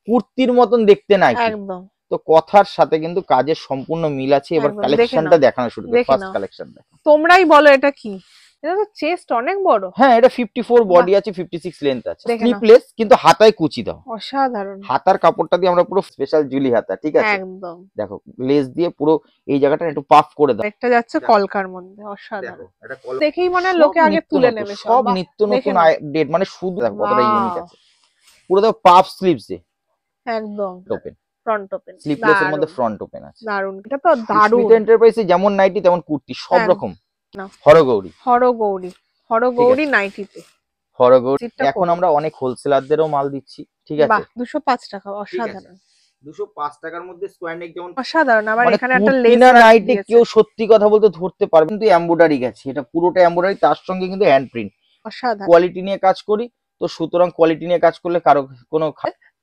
কুর্তির মতন দেখতে নাই একদম। তো কথার সাথে কিন্তু কাজের সম্পূর্ণ মিল আছে। এবার কালেকশনটা দেখানো শুরু করি। ফার্স্ট কালেকশন দেখো, তোমরাই বলো এটা কি? এটা তো চেস্ট অনেক বড়। হ্যাঁ, এটা 54 বডি আছে, 56 লেন্থ আছে, স্লিপলেস কিন্তু হাতায় কুচি দাও। অসাধারণ। হাতার কাপড়টা দিয়ে আমরা পুরো স্পেশাল জুলি হাতা, ঠিক আছে, একদম। দেখো লেস দিয়ে পুরো এই জায়গাটা একটু পাফ করে দাও। একটা যাচ্ছে কলকার মধ্যে, অসাধারণ। দেখেই মনে হয় লোকে আগে তুলে নেবে। সব নিত্য নতুন ডেট, মানে শুধু দেখো কতটা ইউনিক আছে। পুরো দেখো পাফ স্লিভস এ একদম ওপেন, ফ্রন্ট ওপেন, স্লিভলেস এর মধ্যে ফ্রন্ট ওপেন আছে। দারুন, এটা তো দারুন। সুস্মিতা এন্টারপ্রাইজে যেমন নাইটি তেমন কুর্তি সব রকম। হরগৌরী, হরগৌরী নাইটিতে হরগৌরী। এখন আমরা অনেক হোলসেলারদেরও মাল দিচ্ছি, ঠিক আছে। 205 টাকা, অসাধারণ। 205 টাকার মধ্যে স্কয়ার নেক যেমন অসাধারণ। আবার মানে এখানে একটা লেস নাইটি কেউ সত্যি কথা বলতে ধরতে পারবে, কিন্তু এমব্রয়ডারি গেছে, এটা পুরোটা এমব্রয়ডারি, তার সঙ্গে কিন্তু হ্যান্ড প্রিন্ট। অসাধারণ। কোয়ালিটি নিয়ে কাজ করি তো, সুতরাং কোয়ালিটি নিয়ে কাজ করলে কারো কোনো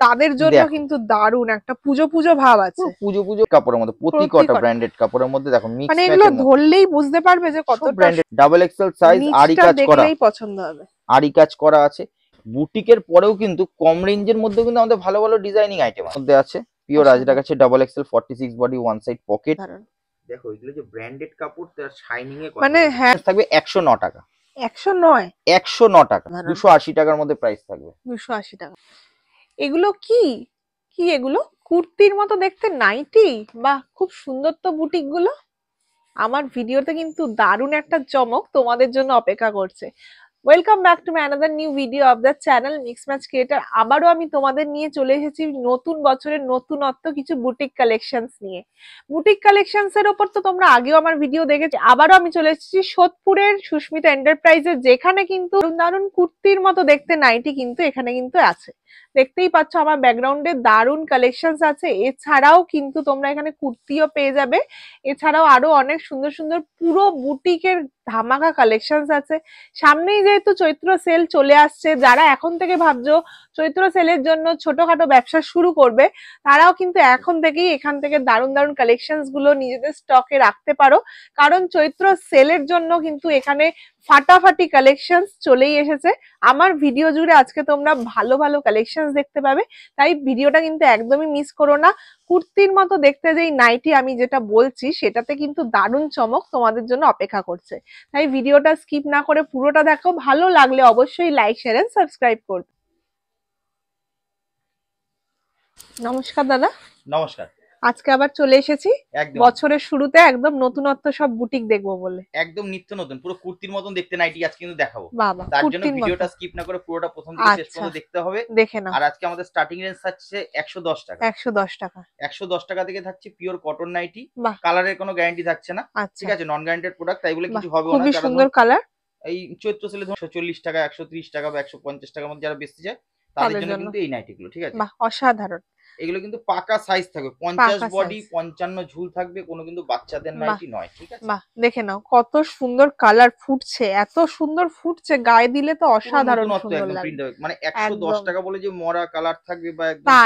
তাদের জন্য কিন্তু দারুন একটা পুজো পুজো ভাব আছে। পুজো কাপড়ের মধ্যে, প্রতি কটা ব্র্যান্ডেড কাপড়ের মধ্যে দেখো মিক্স, মানে এগুলো ধরলেই বুঝতে পারবে যে কতটা ব্র্যান্ডেড। ডাবল এক্সেল সাইজ, আরি কাজ করা, দেখলেই পছন্দ হবে, আরি কাজ করা আছে। বুটিকের পরেও কিন্তু কম রেঞ্জের মধ্যে কিন্তু আমাদের ভালো ভালো ডিজাইনিং আইটেম মধ্যে আছে। পিওর আজরাক আছে, double XL 46 body, one side pocket. দেখো এগুলো যে ব্র্যান্ডেড কাপড়, তার শাইনিং এ মানে হ্যাঁ থাকবে 109 টাকা। 109 টাকা, 280 টাকার মধ্যে প্রাইস থাকবে। 280 টাকা। এগুলো কি কি এগুলো কুর্তির মতো দেখতে নাইটি, বা খুব সুন্দর তো বুটিক গুলো। আমার ভিডিওতে কিন্তু দারুণ একটা চমক তোমাদের জন্য অপেক্ষা করছে। Welcome back to my another new video of the channel mix match creator. আবারও আমি তোমাদের নিয়ে চলে এসেছি নতুন বছরের নতুনত্ব কিছু বুটিক কালেকশনস নিয়ে। বুটিক কালেকশনস এর উপর তো তোমরা আগেও আমার ভিডিও দেখেছো। আবারও আমি চলে এসেছি সোদপুরের সুস্মিতা এন্টারপ্রাইজে, যেখানে কিন্তু দারুণ কুর্তির মতো দেখতে নাইটি কিন্তু এখানে কিন্তু আছে। দেখতেই পাচ্ছ আমার ব্যাকগ্রাউন্ডে দারুণ কালেকশনস আছে। এছাড়াও কিন্তু তোমরা এখানে কুর্তিও পেয়ে যাবে। এছাড়াও আরো অনেক সুন্দর সুন্দর পুরো বুটিকের ধামাকা কালেকশনস আছে। সামনেই যেহেতু চৈত্র সেল চলে আসছে, যারা এখন থেকে ভাবছো চৈত্র সেলের জন্য ছোটখাটো ব্যবসা শুরু করবে, তারাও কিন্তু এখন থেকেই এখান থেকে দারুণ দারুণ কালেকশনস গুলো নিজেদের স্টকে রাখতে পারো। কারণ চৈত্র সেলের জন্য কিন্তু এখানে ফাটাফাটি কালেকশনস চলেই এসেছে। আমার ভিডিও জুড়ে আজকে তোমরা ভালো ভালো কালেকশনস দেখতে পাবে, তাই ভিডিওটা কিন্তু একদমই মিস করো না। কুর্তির মতো দেখতে যেই নাইটি আমি যেটা বলছি, সেটাতে কিন্তু দারুণ চমক তোমাদের জন্য অপেক্ষা করছে। তাই ভিডিওটা স্কিপ না করে পুরোটা দেখো। ভালো লাগলে অবশ্যই লাইক, শেয়ার এন্ড সাবস্ক্রাইব করবে। নমস্কার দাদা। নমস্কার। আজকে আবার চলে এসেছি বছরের শুরুতে একদম নতুনত্ব সব বুটিক দেখবো বলে। একদম নিত্য নতুন পুরো কুর্তির মতন দেখতে নাইটি আজকে কিন্তু দেখাবো। তার জন্য ভিডিওটা স্কিপ না করে পুরোটা প্রথম থেকে শেষ পর্যন্ত দেখতে হবে। দেখে নাও। আর আজকে আমাদের স্টার্টিং রেঞ্জ থাকছে 110 টাকা। 110 টাকা। 110 টাকা থেকে থাকছে পিওর কটন নাইটি। কালারের কোনো গ্যারান্টি থাকছে না, ঠিক আছে, নন গ্যারান্টেড প্রোডাক্ট, তাই বলে কিছু হবে না। খুবই সুন্দর কালার। এই চৈত্র সেলে 140 টাকা, 130 টাকা বা 150 টাকার মধ্যে যারা বেচতে চায় তাদের জন্য কিন্তু এই নাইটিগুলো, ঠিক আছে। বাহ, অসাধারণ। এগুলো কিন্তু পাকা সাইজ থাকবে, 50 বডি 55 ঝুল থাকবে, কোনো কিন্তু বাচ্চাদের নাইটি নয়, ঠিক আছে। বাহ, দেখে নাও কত সুন্দর কালার ফুটছে, এত সুন্দর ফুটছে, গায়ে দিলে তো অসাধারণ সুন্দর লাগবে। মানে 110 টাকা বলে যে মরা কালার থাকবে বা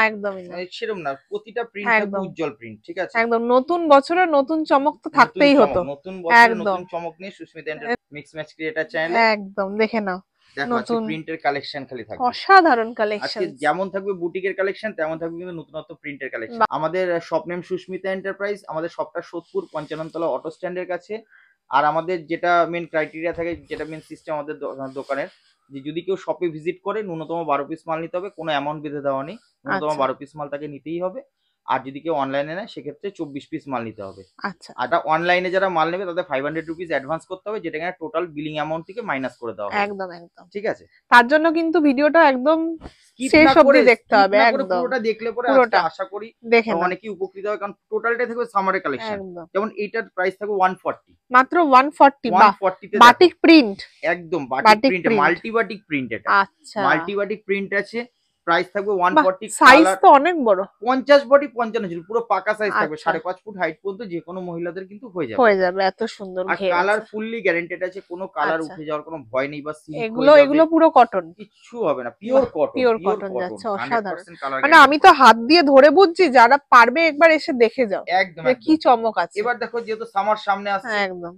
একদমই না, সেরকম না, প্রতিটা প্রিন্ট থাকবে উজ্জ্বল প্রিন্ট, ঠিক আছে। একদম নতুন বছরের নতুন চমক তো থাকতেই হতো। নতুন বছরের নতুন চমক নিয়ে সুস্মিতা মিক্স ম্যাচ ক্রিয়েটর চ্যানেলে একদম দেখে নাও। নতুন প্রিন্টের কালেকশন খালি থাকবে, অসাধারণ কালেকশন। আজকে যেমন থাকবে বুটিকের কালেকশন, তেমন থাকবে কিন্তু নতুনত্ব প্রিন্টের কালেকশন। আমাদের শপ নেম সুস্মিতা এন্টারপ্রাইজ। আমাদের শপটা সোদপুর 55 তলা অটো স্ট্যান্ডের কাছে। আর আমাদের যেটা মেন ক্রাইটেরিয়া থাকে, যেটা মেন সিস্টেম আমাদের দোকানের, যে যদি কেউ শপে ভিজিট করে ন্যূনতম 12 পিস মাল নিতে হবে, কোনো অ্যামাউন্ট বেঁধে দেওয়া নেই, ন্যূনতম 12 পিস মাল তাকে নিতেই হবে। আর যদি কেউ অনলাইনে নেয় সেক্ষেত্রে 24 পিস মাল নিতে হবে। আচ্ছা। আর অনলাইনে যারা মাল নেবে তাদের 500 রুপিস অ্যাডভান্স করতে হবে, যেটা কিনা টোটাল বিলিং অ্যামাউন্ট থেকে মাইনাস করে দেওয়া হবে। একদম একদম, ঠিক আছে। তার জন্য কিন্তু ভিডিওটা একদম শেষ অবধি দেখতে হবে। একদম পুরোটা দেখলে পরে আশা করি অনেকেই উপকৃত হবে, কারণ টোটালটাই থাকবে সামারের কালেকশন। যেমন এইটার প্রাইস থাকবে 140, মাত্র 140। 140 তে বাটিক প্রিন্ট, একদম batik print, multi batik print. এটা আচ্ছা, মাল্টি বাটিক প্রিন্ট আছে। প্রাইস থাকবে 140। সাইজ তো অনেক বড়, 50 বডি 55 ঝুল, পুরো পাকা সাইজ থাকবে। 5.5 ফুট হাইট পর্যন্ত যে কোনো মহিলাদের কিন্তু হয়ে যাবে। এত সুন্দর। আর কালার ফুললি গ্যারান্টেড আছে, কোনো কালার উঠে যাওয়ার কোনো ভয় নেই বা সিল্ক। এগুলো পুরো কটন, কিচ্ছু হবে না, পিওর কটন যাচ্ছে। অসাধারণ। মানে আমি তো হাত দিয়ে ধরে বুঝছি, যারা পারবে একবার এসে দেখে যাও একদম কি চমক আছে। এবার দেখো, যেহেতু সামার সামনে আসছে, একদম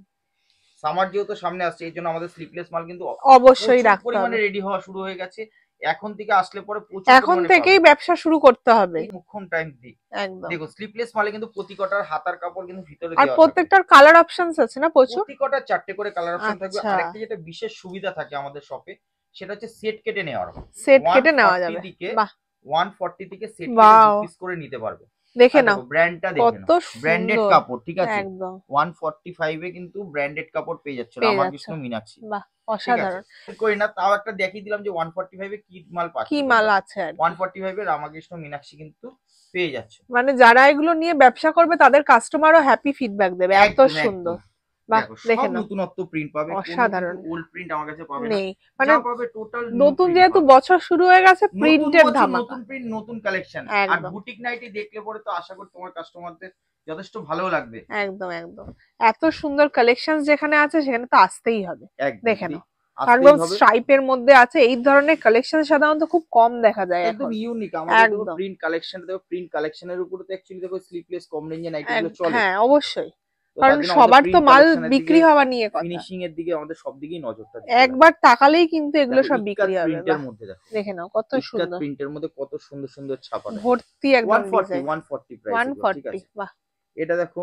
সামার যেহেতু সামনে আসছে, এই জন্য আমাদের স্লিপলেস মাল কিন্তু অবশ্যই রাখতে হবে। পরিমাণে রেডি হওয়া শুরু হয়ে গেছে। এখন থেকে আসলে পরে প্রচুর এখন পরিমাণে থেকেই পাবেন। ব্যবসা শুরু করতে হবে এই মোক্ষম টাইম দিই। একদম। দেখো স্লিপলেস মালে কিন্তু প্রতি কটার হাতার কাপড় কিন্তু ভিতরে আর দেওয়া থাকে। প্রত্যেকটার কালার অপশনস আছে না প্রচুর? প্রতি কটার 4টে করে কালার অপশন থাকবে। আচ্ছা, আরেকটা যেটা বিশেষ সুবিধা থাকে আমাদের শপে সেটা হচ্ছে সেট কেটে নেওয়ার। সেট কেটে নেওয়া 140 যাবে। দিকে বাহ 140 থেকে সেট কেটে ওয়াও, 2 পিস করে নিতে পারবে। দেখে আর নাও দেখো ব্র্যান্ডটা দেখে কত নাও, ব্র্যান্ডেড সুন্দর। কাপড়, ঠিক আছে। একদম 145 এ কিন্তু ব্র্যান্ডেড কাপড় পেয়ে যাচ্ছে পেয়ে যাচ্ছ। রামাকৃষ্ণ মীনাক্ষী, বাহ ঠিক আছে। অসাধারণ। করি না, তাও একটা দেখিয়ে দিলাম যে 145 এ কি মাল পাচ্ছ কি তোমরা। মাল আছে আর কি। 145 এ রামাকৃষ্ণ মীনাক্ষী কিন্তু পেয়ে যাচ্ছ। মানে যারা এগুলো নিয়ে ব্যবসা করবে তাদের কাস্টমারও হ্যাপি ফিডব্যাক দেবে, এত একদম সুন্দর। একদম। বাহ দেখো সব দেখে নাও নতুনত্ব প্রিন্ট পাবে, কোনো কিন্তু অসাধারণ। ওল্ড প্রিন্ট আমার কাছে পাবে না। নেই মানে যা পাবে টোটাল নিউ নতুন প্রিন্ট যেহেতু পাবে। বছর শুরু হয়ে গেছে, নতুন প্রিন্টের বছর ধামাকা। নতুন প্রিন্ট নতুন কালেকশন। আর একদম বুটিক নাইটি দেখলে পরে তো আশা করি তোমার কাস্টমারদের যথেষ্ট ভালো লাগবে। একদম একদম। এত সুন্দর কালেকশন যেখানে আছে সেখানে তো আসতেই হবে। একদম দেখে নাও আসতেই একদম হবে। স্ট্রাইপের মধ্যে আছে, এই ধরনের কালেকশন সাধারণত খুব কম দেখা যায় একদম এখন। ইউনিক আমাদের দেখো একদম প্রিন্ট কালেকশন, দেখো প্রিন্ট কালেকশনের উপরে তো অ্যাকচুয়ালি দেখো স্লিপলেস কম রেঞ্জে নাইটি গুলো চলে। হ্যাঁ অবশ্যই, তো কারণ তার জন্য আমাদের সবার তো প্রিন্ট মাল কালেকশনের দিকে, বিক্রি হওয়া নিয়ে কথা। ফিনিশিং এর দিকে আমাদের সব দিকেই নজরটা দিতে হবে। একবার তাকালেই কিন্তু এগুলো দেখো সব ইক্কাত বিক্রি হবে। প্রিন্টের বাহ মধ্যে দেখো, দেখে নাও কত ইক্কাত সুন্দর, প্রিন্টের মধ্যে কত সুন্দর সুন্দর ছাপা থাকে। ভর্তি একদম 140 ডিজাইন। 140 প্রাইস এগুলো, ঠিক 140 আছে। বাহ এটা দেখো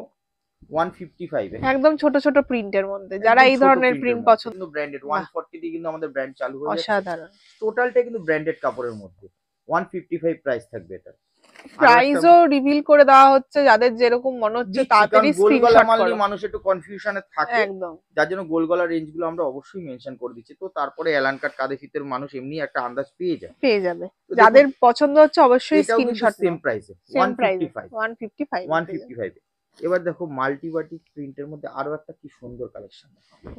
155 এ, একদম ছোট ছোট প্রিন্টের মধ্যে, যারা একদম এই ছোট ধরনের প্রিন্টের প্রিন্ট মধ্যে পছন্দ। কিন্তু ব্র্যান্ডেড। বাহ 140 দিয়ে কিন্তু আমাদের ব্র্যান্ড চালু হয়ে যাচ্ছে। অসাধারণ। টোটালটা কিন্তু ব্র্যান্ডেড কাপড়ের মধ্যে 155 প্রাইস থাকবে এটা। প্রাইসও রিভিল করে দেওয়া হচ্ছে, যাদের যেরকম মনে হচ্ছে দিচ্ছি, কারণ তাড়াতাড়ি গোল গলা স্ক্রিনশট মাল করো। নিয়ে মানুষ একটু কনফিউশনে থাকে, একদম যার জন্য গোল গলা রেঞ্জ গুলো আমরা অবশ্যই মেনশন করে দিচ্ছি। তো তারপরে এলান কাট কাঁধে ফিতের মানুষ এমনি একটা আন্দাজ পেয়ে যায়। পেয়ে যাবে, তো যাদের দেখুন, পছন্দ হচ্ছে অবশ্যই এটাও কিন্তু স্ক্রিনশট সেম নাও। প্রাইসে সেম প্রাইস 155 155 155 এ। এবার দেখো মাল্টিবাটিক প্রিন্টের মধ্যে আরো একটা কি সুন্দর কালেকশন।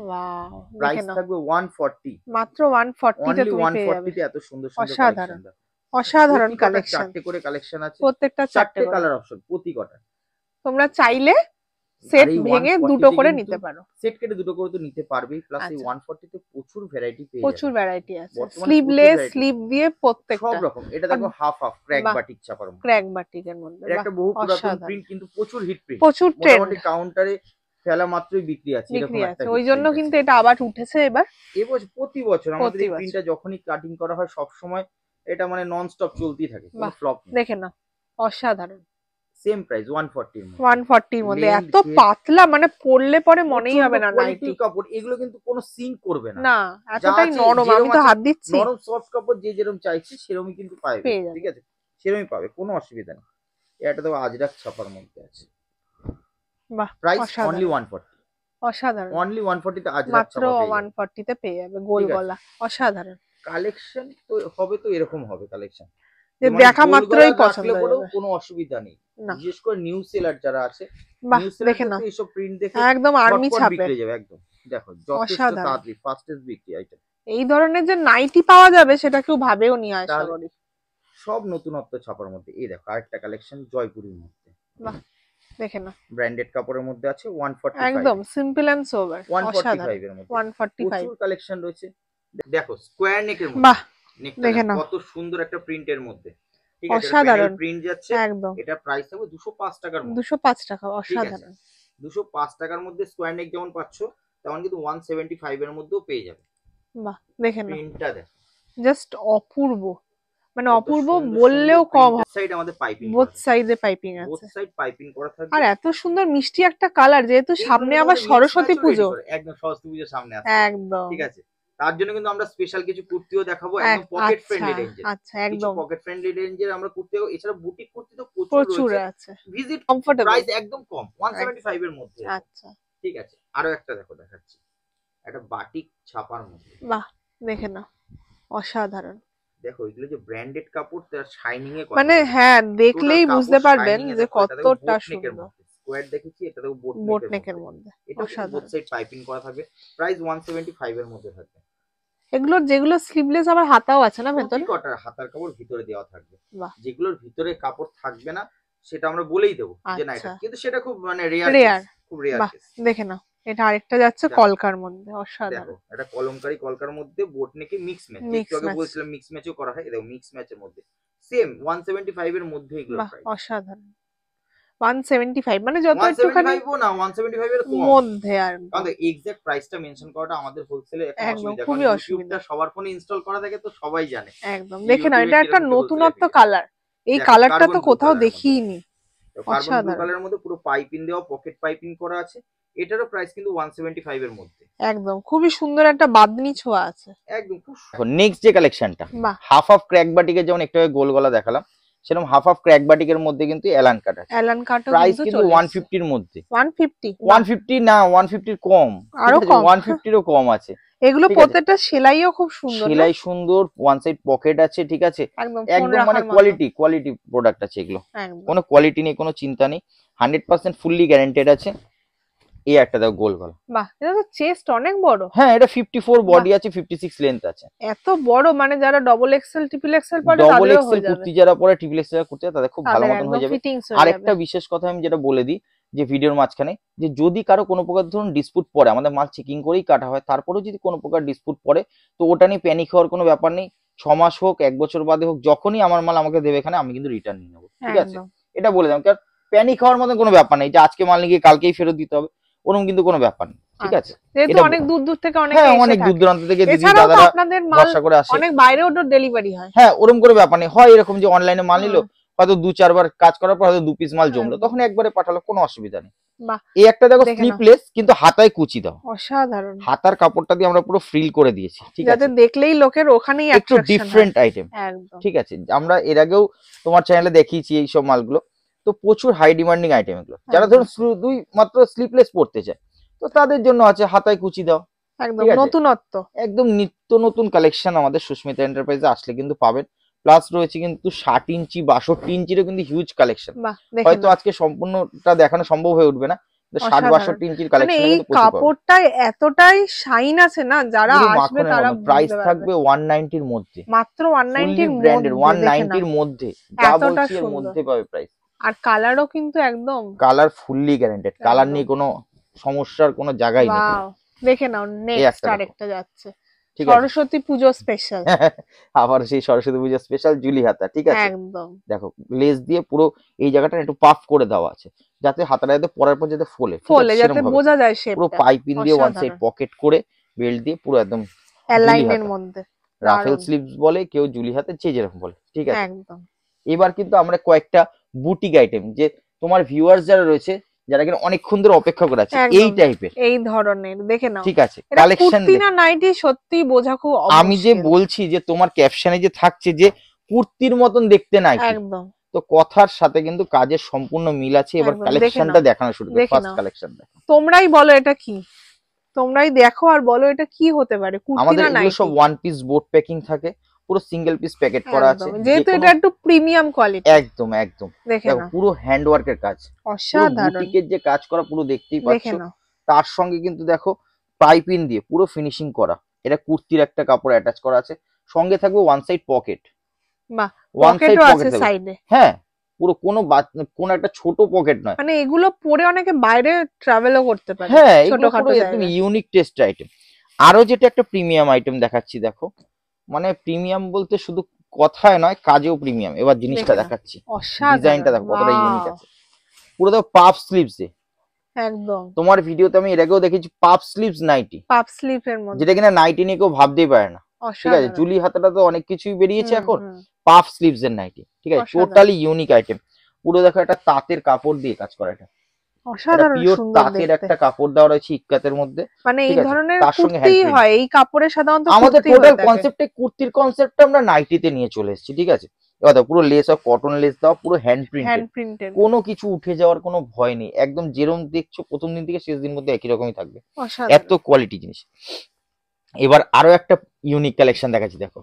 ওয়াও দেখে প্রাইস নাও থাকবে 140, মাত্র 140 তে অনলি তুমি পেয়ে যাবে। 140 তে এত সুন্দর সুন্দর অসাধারণ কালেকশন। অসাধারণ প্রতি কটা কালেকশন, 4টে করে কালেকশন আছে, প্রত্যেকটা 4টে 4টে করে। কালার অপশন প্রতি কটা। তোমরা চাইলে আর সেট এই ভেঙে 140 দুটো তে করে কিন্তু নিতে পারো। সেট কেটে দুটো করে তো নিতে পারবেই, প্লাস এই আচ্ছা 140 তে প্রচুর ভ্যারাইটি পেয়ে প্রচুর যাবে। ভ্যারাইটি আছে, বর্তমানে প্রচুর স্লিভলেস ভ্যারাইটি, স্লিভ দিয়ে সব প্রত্যেকটা। রকম। এটা দেখো হাফ হাফ ক্র্যাক বাহ বাটিক ছাপার মধ্যে। ক্র্যাক বাটিকের মধ্যে, এটা বাহ একটা বহু পুরাতন অসাধারণ, প্রিন্ট, কিন্তু প্রচুর হিট প্রিন্ট। প্রচুর ট্রেন্ড মোটামুটি কাউন্টারে ফেলা মাত্রই বিক্রি আছে, এরকম বিক্রি একটা আছে, হিট ওই জন্য প্রিন্ট কিন্তু আছে। এটা আবার উঠেছে এবার। এবছর প্রতি বছর আমাদের প্রতি এই বছর প্রিন্টটা যখনই কাটিং করা হয় সব সময় এটা মানে নন স্টপ চলতেই থাকে, কোনো বাহ ফ্লপ নেই। দেখে নাও অসাধারণ। সেম প্রাইস 140 এর মধ্যে। 140 এর মধ্যে লেন্থ এত পাতলা, মানে পরলে পরে মনেই হবে না নাইটি। কোয়ালিটির কাপড়, এগুলো কিন্তু কোনো সিঙ্ক করবে না। না যা এতটাই আছে নরম, যেরকম আমি তো আছে, হাত দিচ্ছি নরম সফট কাপড় যে যেরকম চাইছে সেরকমই কিন্তু পাবে, পেয়ে যাবে। ঠিক আছে, সেরকমই পাবে, কোনো অসুবিধা নেই। এটা তো আজরাক ছাপার মধ্যে আছে। বাহ প্রাইস অসাধারণ অনলি 140, অসাধারণ, অনলি 140 তে আজরাক মাত্র ছাপা পেয়ে যাবে। 140 তে পেয়ে যাবে গোল ঠিক আছে। গলা। অসাধারণ, কালেকশন তো হবে, তো এরকম হবে কালেকশন যে দেখা মাত্রই পছন্দ রাখলে হয়ে পরেও যাবে। কোনো অসুবিধা নেই। না বিশেষ করে নিউ সেলার যারা আছে, বাহ নিউ দেখে সেলার নাও তো এইসব প্রিন্ট দেখে একদম আর্মি ঝটপট ছাপে। বিক্রি হয়ে যাবে একদম। দেখো যথেষ্ট অসাধারণ। তাড়াতাড়ি ফাস্টেস্ট বিক্রি আইটেম। এই ধরনের যে নাইটি পাওয়া যাবে সেটা কেউ ভাবেও নি আশা তাহলে করি। সব নতুনত্ব ছাপার মধ্যে। এই দেখো আরেকটা কালেকশন জয়পুরের মধ্যে, বাহ দেখে নাও ব্র্যান্ডেড কাপড়ের মধ্যে আছে 145, একদম সিম্পল এন্ড সোবার। অসাধারণ 145 এর মধ্যে 145। প্রচুর কালেকশন রয়েছে। দেখো স্কোয়ার নেকের মধ্যে, বাহ নেকটা দেখে দেখো নাও কত সুন্দর একটা প্রিন্টের মধ্যে, ঠিক আছে। এটা অসাধারণ প্যানেল প্রিন্ট যাচ্ছে, একদম। এটা প্রাইস হবে 205 টাকার মধ্যে। 205 টাকা, ঠিক আছে, অসাধারণ। 205 টাকার মধ্যে স্কোয়ার নেক যেমন পাচ্ছ, তেমন কিন্তু 175 এর মধ্যেও পেয়ে যাবে। বাহ দেখে নাও প্রিন্টটা দেখো জাস্ট অপূর্ব, মানে কত অপূর্ব সুন্দর বললেও সুন্দর কম প্রিন্ট। হবে। সাইড আমাদের পাইপিং বোথ করা, সাইডে পাইপিং বোথ আছে, সাইড পাইপিং করা থাকবে। আর এত সুন্দর মিষ্টি একটা কালার, যেহেতু সামনে আবার সরস্বতী পুজো। একদম সরস্বতী পুজোর সামনে আছে, একদম ঠিক আছে। তার জন্য কিন্তু আমরা স্পেশাল কিছু কুর্তিও দেখাবো, একদম পকেট আচ্ছা ফ্রেন্ডলি রেঞ্জের। আচ্ছা কিছু একদম পকেট ফ্রেন্ডলি রেঞ্জের আমরা কুর্তি দেখাবো। এছাড়া বুটিক কুর্তি তো প্রচুর প্রচুর রয়েছে। আছে, ভিজিট, কমফোর্টেবল। প্রাইস একদম কম 175 এর মধ্যে। আচ্ছা ঠিক আছে, আরো একটা দেখো দেখাচ্ছি, একটা বাটিক ছাপার মধ্যে। বাহ দেখে নাও অসাধারণ। দেখো এগুলো যে ব্র্যান্ডেড কাপড়, তার শাইনিং এ কথা মানে বলি। হ্যাঁ দেখলেই Total বুঝতে কাপড় পারবেন shining এ যে দেখো, এটা দেখো কতটা boat neck এর সুন্দর। মধ্যে। স্কোয়ার দেখেছি, এটা দেখো বোট বোট নেকের নেকের মধ্যে মধ্যে। এটা বোথ অসাধারণ। সাইড পাইপিং করা থাকবে। প্রাইস 175 এর মধ্যে থাকবে। এগুলোর যেগুলো স্লিভলেস আবার হাতাও আছে না ভেতরে? প্রতি কটার হাতার কাপড় ভিতরে দেওয়া থাকবে। বাহ যেগুলোর ভিতরে কাপড় থাকবে না সেটা আমরা বলেই দেবো যে না এটা, আচ্ছা কিন্তু সেটা খুব মানে রেয়ার রেয়ার। কেস, খুব রেয়ার বাহ কেস। দেখে নাও এটা আরেকটা যাচ্ছে দেখো। কলকার মধ্যে, দেখো অসাধারণ। এটা কলমকারি কলকার মধ্যে বোট নেকে মিক্স ম্যাচ, মিক্স একটু আগে ম্যাচ, বলছিলাম মিক্স ম্যাচও করা হয়। দেখো মিক্স ম্যাচের মধ্যে সেম 175 এর মধ্যে এগুলো বাহ প্রাইস। অসাধারণ। 175 মানে যত একটুখানি 175 ও না, 175 এর কম মধ্যে আর কারণ এক্সাক্ট প্রাইসটা মেনশন করাটা আমাদের হোলসেলে এখন একদম অসুবিধা, কারণ খুবই ইউটিউবটা অসুবিধা। সবার ফোনে ইনস্টল করা থাকে তো সবাই জানে একদম যে দেখে না, ইউটিউবে এটা একটা কিরকম কি নতুনত্ব হোলসেলে কালার, এই দেখো কালারটা কার্বন তো ব্লু কোথাও কালারের মধ্যে, দেখিনি। কার্বন ব্লু অসাধারণ, কালারের মধ্যে পুরো পাইপিং দেওয়া, পকেট পাইপিং করা আছে। এটারও প্রাইস কিন্তু 175 এর মধ্যে। একদম খুবই সুন্দর একটা বাদনি ছোঁয়া আছে একদম খুব নেক্সট যে কালেকশনটা, বাহ। হাফ অফ ক্র্যাক বাটিকের যেমন একটু আগে গোল গলা দেখালাম, সেরকম হাফ অফ ক্র্যাক বাটিকের মধ্যে কিন্তু এলান কাট আছে। অ্যালান কাটও প্রাইস কিন্তু কিন্তু চলে 150 এর মধ্যে। 150 150 না, 150 এর কম, আরো কম, 150 এরও কম আছে। এগুলো ঠিক আছে। প্রত্যেকটা সেলাইও খুব সুন্দর, সেলাই সুন্দর, ওয়ান সাইড পকেট আছে, ঠিক আছে, একদম একদম মানে কোয়ালিটি প্রোডাক্ট আছে এগুলো, কোনো কোয়ালিটি নেই, কোনো চিন্তা নেই, 100% ফুললি গ্যারান্টেড আছে। এই একটা দেখো গোল গলা, বাহ, এটা তো চেস্ট অনেক বড়। হ্যাঁ এটা 54 বডি আছে, 56 লেন্থ আছে। এত বড় মানে যারা ডবল এক্সেল ট্রিপল এক্সেল পরে ডবল তাদেরও এক্সেল হয়ে যাবে, কুর্তি যারা পরে, ট্রিপল এক্সেল কুর্তি তাদের খুব ভালো তাদের মতন হয়ে একদম যাবে। ফিটিংস হয়ে আরেকটা যাবে। বিশেষ কথা আমি যেটা বলে দিই যে ভিডিওর মাঝখানে, যে যদি কারো কোনো প্রকার ধরুন ডিসপুট পড়ে, আমাদের মাল চেকিং করেই কাটা হয়, তারপরেও যদি কোনো প্রকার ডিসপুট পড়ে তো ওটা নিয়ে প্যানিক হওয়ার কোনো ব্যাপার নেই। 6 মাস হোক, 1 বছর বাদে হোক, যখনই আমার মাল আমাকে দেবে এখানে, আমি কিন্তু রিটার্ন নিয়ে নেবো, ঠিক আছে, একদম এটা বলে দিলাম। কারণ প্যানিক হওয়ার মতো কোনো ব্যাপার নেই যে আজকে মাল নিয়ে গিয়ে কালকেই ফেরত দিতে হবে, ওরকম কিন্তু কোনো ব্যাপার নেই, ঠিক আছে। যেহেতু এটা অনেক দূর দূর থেকে অনেকে হ্যাঁ এসে অনেক দূর থাকে, দূরান্ত থেকে দিদি এছাড়াও তো দাদারা আপনাদের মাল ভরসা করে আসে, অনেক বাইরেও তো ডেলিভারি হয়। হ্যাঁ ওরকম করে ব্যাপার নেই। হয় এরকম যে অনলাইনে মাল নিলো, হয়তো 2-4 বার কাজ করার পর হয়তো 2 পিস মাল জমলো, তখন একবারে পাঠালো, কোনো অসুবিধা নেই। বাহ, এই একটা দেখো দেখে নাও। স্লিপলেস, কিন্তু হাতায় কুচি দাও, অসাধারণ, হাতার কাপড়টা দিয়ে আমরা পুরো ফ্রিল করে দিয়েছি, ঠিক যাতে আছে, দেখলেই লোকের ওখানেই একটু অ্যাট্রাকশন হয়। ডিফারেন্ট আইটেম, একদম ঠিক আছে। আমরা এর আগেও তোমার চ্যানেলে দেখিয়েছি এই সব মালগুলো, তো প্রচুর হাই ডিমান্ডিং আইটেম এগুলো। যারা ধরুন শুধুই মাত্র স্লিপলেস পড়তে চায়, তো তাদের জন্য আছে হাতায় কুচি দাও, একদম ঠিক আছে। নতুনত্ব, একদম নিত্য নতুন কালেকশন আমাদের সুস্মিতা এন্টারপ্রাইজে আসলে কিন্তু পাবেন। প্লাস রয়েছে কিন্তু 60 ইঞ্চি 62 ইঞ্চিরও কিন্তু হিউজ কালেকশন। বাহ দেখে হয়তো নাও। আজকে সম্পূর্ণটা দেখানো সম্ভব হয়ে উঠবে না, 60 অসাধারণ। 62 ইঞ্চির মানে কালেকশন এই কিন্তু প্রচুর পাবেন। কাপড়টায় এতটাই শাইন আছে না, যারা আসবে তারা প্রাইস বুঝতে থাকবে পারবে। 190 এর মধ্যে, মাত্র 190 ফুললি এর ব্র্যান্ডেড, মধ্যে, দেখে 190 এর নাও। মধ্যে, যা এতটা বলছি এর সুন্দর। মধ্যে পাবে প্রাইস। আর কালারও কিন্তু একদম কালার ফুললি গ্যারান্টেড, কালার একদম। নিয়ে কোনো সমস্যার কোনো জায়গাই নেই। ওয়াও দেখে নাও, নেক্সট একটা দেখো। আরেকটা যাচ্ছে ঠিক আছে, সরস্বতী পুজো স্পেশাল, আবার সেই সরস্বতী পূজা স্পেশাল জুলি হাতা, ঠিক আছে। একদম দেখো লেস দিয়ে পুরো এই জায়গাটা একটু পাফ করে দেওয়া আছে, যাতে হাতাটা যাতে পরার পর যাতে ফোলে, ঠিক ফলে আছে, যাতে সেরকম ভাবে বোঝা যায় পুরো শেপটা, পাইপিং দিয়ে ওয়ান সাইড অসাধারণ। পকেট করে বেল্ট দিয়ে পুরো একদম অ্যালাইনের হাতা। মধ্যে রাফেল দারুণ। স্লিভস বলে কেউ, জুলি হাতে, যে যেরকম বলে, ঠিক আছে। একদম এবার কিন্তু আমরা কয়েকটা বুটিক আইটেম, যে তোমার ভিউয়ার্স যারা রয়েছে, যারা কিনা অনেকক্ষণ ধরে অপেক্ষা করে আছে এই একদম টাইপের, এই ধরনের, দেখে নাও। ঠিক আছে, এটা কালেকশন। কুর্তি না নাইটি সত্যি বোঝা খুব আমি যে মুশকিল। বলছি যে তোমার ক্যাপশনে যে থাকছে যে কুর্তির মতন দেখতে নাইটি, একদম তো কথার সাথে কিন্তু কাজের সম্পূর্ণ মিল আছে। এবার একদম, দেখে কালেকশনটা নাও। দেখানো শুরু করি, দেখে ফার্স্ট নাও। কালেকশন দেখো। তোমরাই বলো এটা কি, তোমরাই দেখো আর বলো এটা কি হতে পারে, কুর্তি আমাদের না এগুলো নাইটি। সব ওয়ান পিস বোর্ড প্যাকিং থাকে, পুরো সিঙ্গেল পিস প্যাকেট করা আছে, একদম, যেহেতু যেকোনো- এটা একটু প্রিমিয়াম কোয়ালিটি, একদম একদম দেখে দেখো নাও। পুরো হ্যান্ড ওয়ার্কের কাজ, পুরো অসাধারণ, বুটিকের যে কাজ করা পুরো দেখতেই দেখে পাচ্ছ। নাও। তার সঙ্গে কিন্তু দেখো পাইপিং দিয়ে পুরো ফিনিশিং করা, এটা কুর্তির একটা কাপড় অ্যাটাচ করা আছে, সঙ্গে থাকবে ওয়ান সাইড পকেট, বাহ, ওয়ান সাইড পকেটও আছে পকেট থাকবে, সাইডে। হ্যাঁ পুরো কোনো একটা ছোট পকেট নয়। মানে এগুলো পরে অনেকে বাইরে ট্রাভেলও করতে পারে, হ্যাঁ এগুলো ছোটখাটো পুরো একদম জায়গায়। Unique taste item. আরো যেটা একটা প্রিমিয়াম আইটেম দেখাচ্ছি দেখো, মানে প্রিমিয়াম বলতে শুধু কথায় নয়, কাজেও প্রিমিয়াম। এবার জিনিসটা দেখে নাও। দেখাচ্ছি, অসাধারণ, ডিজাইনটা দেখো কতটা wow, ইউনিক আছে, পুরো দেখো পাফ স্লিভস এ। একদম তোমার ভিডিওতে আমি এর আগেও দেখেছি পাফ স্লিভস নাইটি, পাপ স্লিপের মধ্যে, যেটা কিনা নাইটি নিয়ে কেউ ভাবতেই পারে না, ঠিক আছে। অসাধারণ। জুলি হাতাটা তো অনেক কিছুই বেরিয়েছে হুম, এখন, হুম, পাফ স্লিভস এর নাইটি, ঠিক আছে, অসাধারণ। Totally unique item. পুরো দেখো একটা তাঁতের কাপড় দিয়ে কাজ করা, এটা অসাধারণ পিওর সুন্দর তাঁতের দেখতে। একটা কাপড় দেওয়া রয়েছে ইক্কাতের মধ্যে, মানে এই ঠিক আছে, ধরনের তার সঙ্গে কুর্তি hand print। হয়, এই কাপড়ে সাধারণত আমাদের কুর্তি টোটাল হয়ে থাকে। কনসেপ্টে কুর্তির কনসেপ্টটা আমরা নাইটিতে নিয়ে চলে এসেছি, ঠিক আছে। এবার দেখো পুরো লেস অফ কটন লেস দাও, পুরো হ্যান্ড প্রিন্টেড, হ্যান্ড প্রিন্টেড, কোনো কিছু উঠে যাওয়ার কোনো ভয় নেই, একদম যেরকম দেখছো প্রথম দিন থেকে শেষ দিন মধ্যে একই রকমই থাকবে, এত অসাধারণ। কোয়ালিটি জিনিস। এবার আরো একটা ইউনিক কালেকশন দেখাচ্ছি দেখো,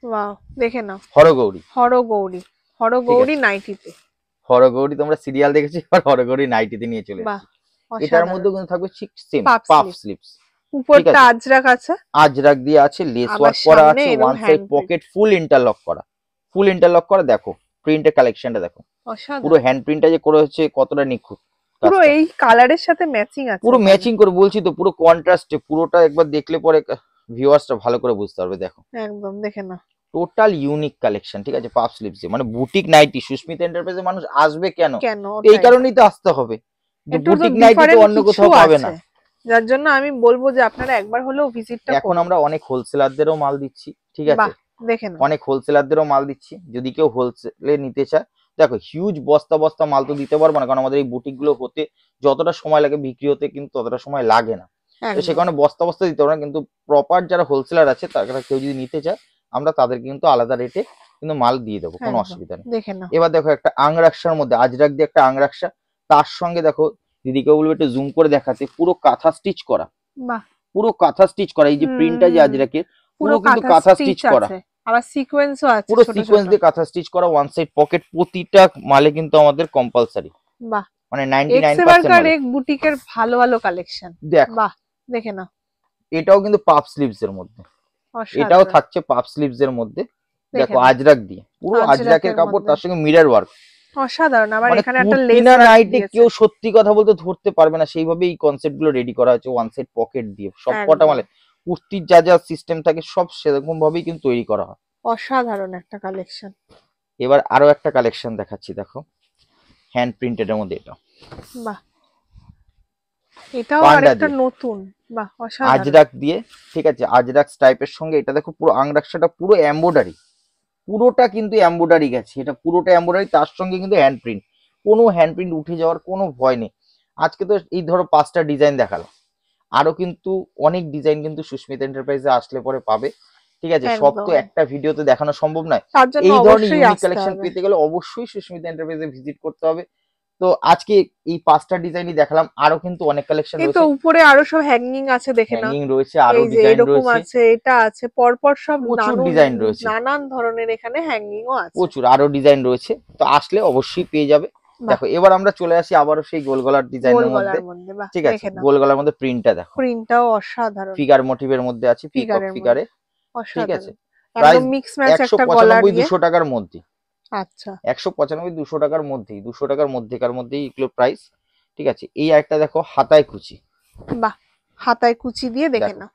ওয়াও দেখে নাও, হরগৌরী। হরগৌরী, হরগৌরী নাইটিতে, হরগৌরী তোমরা সিরিয়াল দেখেছো, এবার হরগৌরী নাইটিতে নিয়ে চলে বাহ এসেছি। এটার অসাধারণ। মধ্যে কিন্তু থাকবে ঠিক same Puff puff sleeve। Sleeves, উপরটা ঠিক আছে। আজরাক আছে, আজরাক দিয়ে আছে, লেস আবার ওয়ার্ক করা সামনে আছে, এরকম one side hand print। Pocket full interlock করা, ফুল ইন্টারলক করা। দেখো প্রিন্টের কালেকশনটা দেখো, পুরো অসাধারণ। হ্যান্ড প্রিন্টটা যে করে হচ্ছে কতটা নিখুঁত, পুরো এই কালারের সাথে ম্যাচিং আছে, পুরো ম্যাচিং করে, বলছি তো পুরো কন্ট্রাস্টে, পুরোটা একবার দেখলে পরে ভিউয়ার্সটা ভালো করে বুঝতে পারবে। দেখো একদম দেখে না, টোটাল ইউনিক কালেকশন, ঠিক আছে, পাফ স্লিভসে, মানে বুটিক নাইটি। সুস্মিতা এন্টারপ্রাইজে মানুষ আসবে কেন? কেন এই কারণেই তো আসতে হবে, যে একটু তো বুটিক নাইটি তো ডিফারেন্ট অন্য কিছু কোথাও পাবে না। আছে, যার জন্য আমি বলবো যে আপনারা একবার হলেও ভিজিটটা এখন করুন। আমরা অনেক হোলসেলারদেরও মাল দিচ্ছি, ঠিক আছে, বাহ, দেখে নাও। অনেক হোলসেলারদেরও মাল দিচ্ছি। যদি কেউ হোলসেলে নিতে চায়, দেখো হিউজ বস্তা বস্তা মাল তো দিতে পারবো না, কারণ আমাদের এই বুটিক গুলো হতে যতটা সময় লাগে বিক্রি হতে কিন্তু ততটা সময় লাগে না। তো সে একদম কারণে বস্তা বস্তা দিতে পারবো না, কিন্তু প্রপার যারা হোলসেলার আছে তারা কেউ যদি নিতে চায় আমরা তাদেরকে কিন্তু আলাদা রেটে কিন্তু মাল দিয়ে দেবো, কোনো একদম অসুবিধা নেই। দেখে নাও। এবার দেখো একটা আংরাক্সার মধ্যে আজরাক দিয়ে একটা আংরাক্সা, তার সঙ্গে দেখো দিদিকে বলবো একটু জুম করে দেখাতে, পুরো কাঁথা স্টিচ করা, বাহ, পুরো কাঁথা স্টিচ করা। এই যে প্রিন্টটা যে আজরাকের পুরো কিন্তু কাঁথা স্টিচ করা, আছে, আবার সিকোয়েন্সও আছে পুরো ছোট সিকোয়েন্স ছোট। দিয়ে কাঁথা স্টিচ করা, ওয়ান সাইড পকেট, প্রতিটা মালে কিন্তু আমাদের কম্পালসারি, বাহ, মানে এক্স 99% এবারকার মালে। এক বুটিকের ভালো ভালো কালেকশন। দেখো বাহ, দেখে নাও, এটাও কিন্তু পাফ স্লিভস এর মধ্যে, এটাও অসাধারণ। থাকছে পাফ স্লিভস এর মধ্যে। দেখো দেখে নাও, আজরাক দিয়ে পুরো আজরাকের আজরাকের কাপড়, মধ্যে তার সঙ্গে মিরর ওয়ার্ক, অসাধারণ। আবার মানে এখানে একটা কুর্তি লেস না ওয়ার্ক নাইটে দিয়েছে। কেউ সত্যি কথা বলতে ধরতে পারবে না, সেইভাবে এই কনসেপ্ট গুলো রেডি করা হয়েছে, ওয়ান সাইড পকেট দিয়ে সব কটা একদম মালে কুর্তির যা যা সিস্টেম থাকে সব সেরকম ভাবেই কিন্তু তৈরি করা হয়। অসাধারণ একটা কালেকশন। এবার আরো একটা কালেকশন দেখাচ্ছি, দেখো হ্যান্ড প্রিন্টেড এর মধ্যে এটা বাহ, এটাও পান্ডা আরেকটা দিয়ে নতুন। বাহ, অসাধারণ। আজরাক দিয়ে, ঠিক আছে, আজরাক টাইপের সঙ্গে এটা দেখো পুরো আংরাক্সাটা পুরো এমব্রয়ডারি, পুরোটা কিন্তু এমব্রয়ডারি গেছে, এটা পুরোটা এমব্রয়ডারি, তার সঙ্গে কিন্তু হ্যান্ড প্রিন্ট, কোনো হ্যান্ড প্রিন্ট উঠে যাওয়ার কোনো ভয় নেই। আজকে তো এই ধরো 5টা ডিজাইন দেখালাম, আরো কিন্তু অনেক ডিজাইন কিন্তু সুস্মিতা এন্টারপ্রাইজে আসলে পরে পাবে, ঠিক আছে, সব তো একদম, একটা ভিডিওতে দেখানো সম্ভব নয়। তার জন্য এই ধরনের অবশ্যই ইউনিক আসতে কালেকশন হবে। পেতে গেলে অবশ্যই সুস্মিতা এন্টারপ্রাইজে ভিজিট করতে হবে। তো আজকে এই 5টা ডিজাইনই দেখালাম, আরো কিন্তু অনেক কালেকশন এই তো রয়েছে, উপরে আরো সব হ্যাঙ্গিং আছে, দেখে না। হ্যাঙ্গিং রয়েছে, আরো এই যে ডিজাইন এরকম রয়েছে, আছে, এটা আছে, পরপর সব প্রচুর ডিজাইন রয়েছে, নানান ধরনের এখানে হ্যাঙ্গিং ও আছে। প্রচুর আরো ডিজাইন রয়েছে, তো আসলে অবশ্যই পেয়ে যাবে। বাহ, দেখো এবার আমরা চলে আসি আবারও সেই গোল গলার গোল ডিজাইনের মধ্যে, গলার মধ্যে। বাহ, ঠিক আছে, দেখে নাও, গোল গলার মধ্যে প্রিন্টটা দেখো, প্রিন্টটাও অসাধারণ, ফিগার মোটিভের মধ্যে আছে, পিকক ফিগারের ফিগারে, মধ্যে ঠিক আছে, অসাধারণ। প্রাইস একদম মিক্স ম্যাচ একটা গলা 195 দিয়ে। 200 টাকার মধ্যে, আচ্ছা, 195 200 টাকার মধ্যেই, 200 টাকার মধ্যেকার মধ্যেই এগুলো প্রাইস, ঠিক আছে। এই একটা দেখো হাতায় কুচি, বাহ, হাতায় কুচি দিয়ে, দেখে দেখো নাও,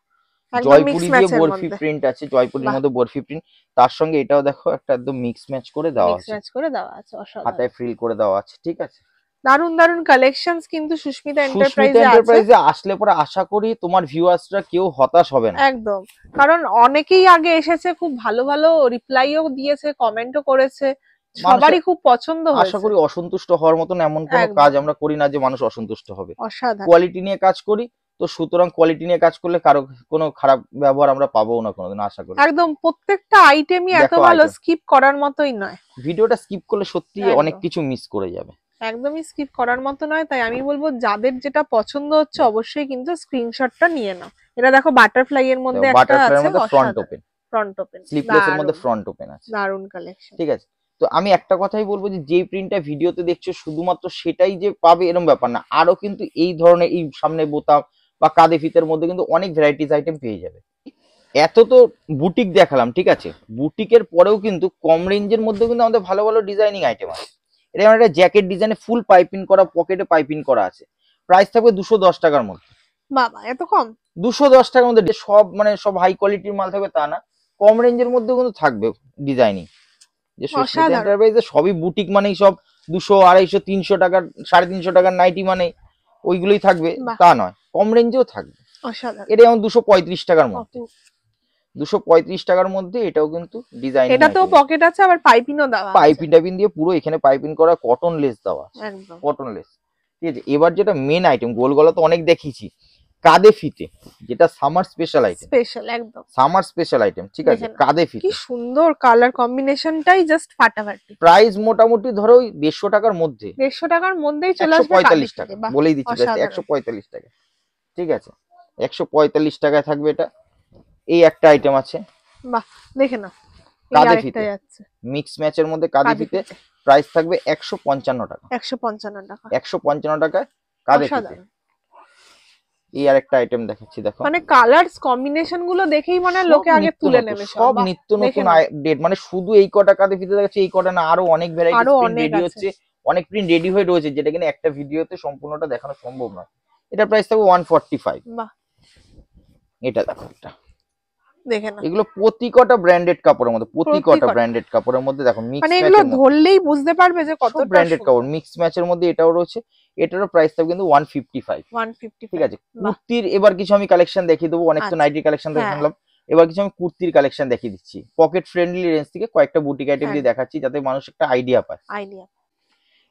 একদম মিক্স জয়পুরি দিয়ে ম্যাচের বরফি মধ্যে। প্রিন্ট আছে, জয়পুরির বাহ, মধ্যে বরফি প্রিন্ট, তার সঙ্গে এটাও দেখো একটা একদম মিক্স ম্যাচ করে দেওয়া মিক্স আছে, ম্যাচ করে দেওয়া আছে, অসাধারণ। হাতায় ফ্রিল করে দেওয়া আছে, ঠিক আছে। দারুন দারুন কালেকশনস কিন্তু সুস্মিতা সুস্মিতা এন্টারপ্রাইজে আছে। এন্টারপ্রাইজে আসলে পরে আশা করি তোমার ভিউয়ার্সরা কেউ হতাশ হবে না, একদম, কারণ অনেকেই আগে এসেছে, খুব ভালো ভালো রিপ্লাইও দিয়েছে, কমেন্টও করেছে, সবারই খুব পছন্দ আশা হয়েছে। করি অসন্তুষ্ট হওয়ার মতন এমন কোনো একদম কাজ আমরা করি না যে মানুষ অসন্তুষ্ট হবে, অসাধারণ, কোয়ালিটি নিয়ে কাজ করি, তো সুতরাং কোয়ালিটি নিয়ে কাজ করলে কারো কোনো খারাপ ব্যবহার আমরা পাবো না কোনোদিন, আশা করি। একদম প্রত্যেকটা আইটেমই এত দেখো ভালো, item, স্কিপ করার মতোই নয়। ভিডিওটা স্কিপ করলে সত্যি একদম। অনেক কিছু মিস করে যাবে, একদমই স্কিপ করার মতো নয়, তাই আমি বলবো যাদের যেটা পছন্দ হচ্ছে অবশ্যই কিন্তু স্ক্রিনশটটা নিয়ে নাও। এটা দেখো বাটারফ্লাই এর মধ্যে একটা বাটারফ্লাইয়ের আছে, মধ্যে ফ্রন্ট অসাধারণ, ওপেন, ফ্রন্ট ওপেন, স্লিপলেসের মধ্যে ফ্রন্ট ওপেন আছে, দারুন কালেকশন। ঠিক আছে। তো আমি একটা কথাই বলবো যে যেই প্রিন্টটা ভিডিওতে দেখছো শুধুমাত্র সেটাই যে পাবে এরকম ব্যাপার না, আরো কিন্তু এই ধরনের এই সামনে বোতাম বা কাঁধে ফিতের মধ্যে কিন্তু অনেক ভ্যারাইটিস আইটেম পেয়ে যাবে। এত তো বুটিক দেখালাম, ঠিক আছে, বুটিকের পরেও কিন্তু কম রেঞ্জের মধ্যে কিন্তু আমাদের ভালো ভালো ডিজাইনিং আইটেম আছে। এটা আমার একটা জ্যাকেট ডিজাইনে ফুল পাইপিং করা, পকেটে পাইপিং করা আছে, প্রাইস থাকবে 210 টাকার মধ্যে। বাবা, এত কম! 210 টাকার মধ্যে সব মানে সব হাই কোয়ালিটির মাল থাকবে তা না, কম রেঞ্জের মধ্যেও কিন্তু থাকবে ডিজাইনিং। যে সুস্মিতা অসাধারণ, এন্টারপ্রাইজে সবই বুটিক মানেই সব 200 250 300 টাকার 350 টাকার নাইটি মানে ওইগুলোই থাকবে বাহ, তা নয়, কম রেঞ্জেও থাকবে। অসাধারণ। এটা যেমন 235 টাকার মধ্যে, কত- 235 টাকার মধ্যে এটাও কিন্তু ডিজাইন, এটাতেও পকেট আছে, আবার পাইপিংও দেওয়া আছে। পাইপিং টাইপিং দিয়ে পুরো এখানে পাইপিং করা, কটন লেস দেওয়া আছে, একদম কটন লেস, ঠিক আছে। এবার যেটা মেন আইটেম, গোল গলা তো অনেক দেখিয়েছি, কাঁধে ফিতে, যেটা সামার স্পেশাল আইটেম, স্পেশাল, একদম সামার স্পেশাল আইটেম, ঠিক আছে, দেখে নাও। কাঁধে কি ফিতে। সুন্দর কালার কম্বিনেশনটাই জাস্ট ফাটাফাটি। প্রাইস মোটামুটি ধরো ওই 150 টাকার মধ্যে, 150 টাকার মধ্যেই চলে আসবে 145 কাঁধে টাকা ফিতে। বাহ, বলেই দিচ্ছি, অসাধারণ। 145 টাকা, ঠিক আছে, 145 টাকায় থাকবে এটা। এই একটা আইটেম আছে বাহ, দেখে নাও, এই কাঁধে আরেকটা ফিতে, যাচ্ছে মিক্স ম্যাচের মধ্যে কাঁধে কাঁধে ফিতে, ফিতে, প্রাইস থাকবে 155 টাকা, 155 টাকা। 155 টাকায় কাঁধে ফিতে। অসাধারণ, এই আরেকটা আইটেম দেখাচ্ছি, দেখো মানে কালারস কম্বিনেশন গুলো দেখেই মনে হয় সব লোকে আগে নিত্য তুলে নতুন, নেবে সব বাহ, নিত্য দেখে নতুন নাও। ডেট, মানে শুধু এই কটা কাঁধে ফিতে দেখাচ্ছে এই কটা না, আরো অনেক ভ্যারাইটিস আরো প্রিন্ট অনেক রেডি আছে। হচ্ছে, অনেক প্রিন্ট রেডি হয়ে রয়েছে, যেটা কিনা একটা ভিডিওতে সম্পূর্ণটা দেখানো সম্ভব নয়। এটা প্রাইস থাকবে 145। বাহ, এটা দেখো, এটা দেখে না, এগুলো প্রতিকটা ব্র্যান্ডেড কাপড়ের মধ্যে, প্রতিকটা প্রতিকটা। ব্র্যান্ডেড কাপড়ের মধ্যে দেখো মিক্স মানে এগুলো ম্যাচের মধ্যে ধরলেই বুঝতে পারবে যে কতটা ব্র্যান্ডেড কাপড় সুন্দর। মিক্স ম্যাচের মধ্যে এটাও রয়েছে। এটারও প্রাইস থাকবে কিন্তু 155। 155। ঠিক আছে। বাহ, কুর্তির এবার কিছু আমি কালেকশন দেখিয়ে দেবো, অনেক তো আচ্ছা, নাইটির কালেকশন হ্যাঁ, দেখালাম, এবার কিছু আমি কুর্তির কালেকশন দেখিয়ে দিচ্ছি পকেট ফ্রেন্ডলি রেঞ্জ থেকে, কয়েকটা বুটিক আইটেম দিয়ে একদম দেখাচ্ছি যাতে মানুষ একটা আইডিয়া পায়। আইডিয়া।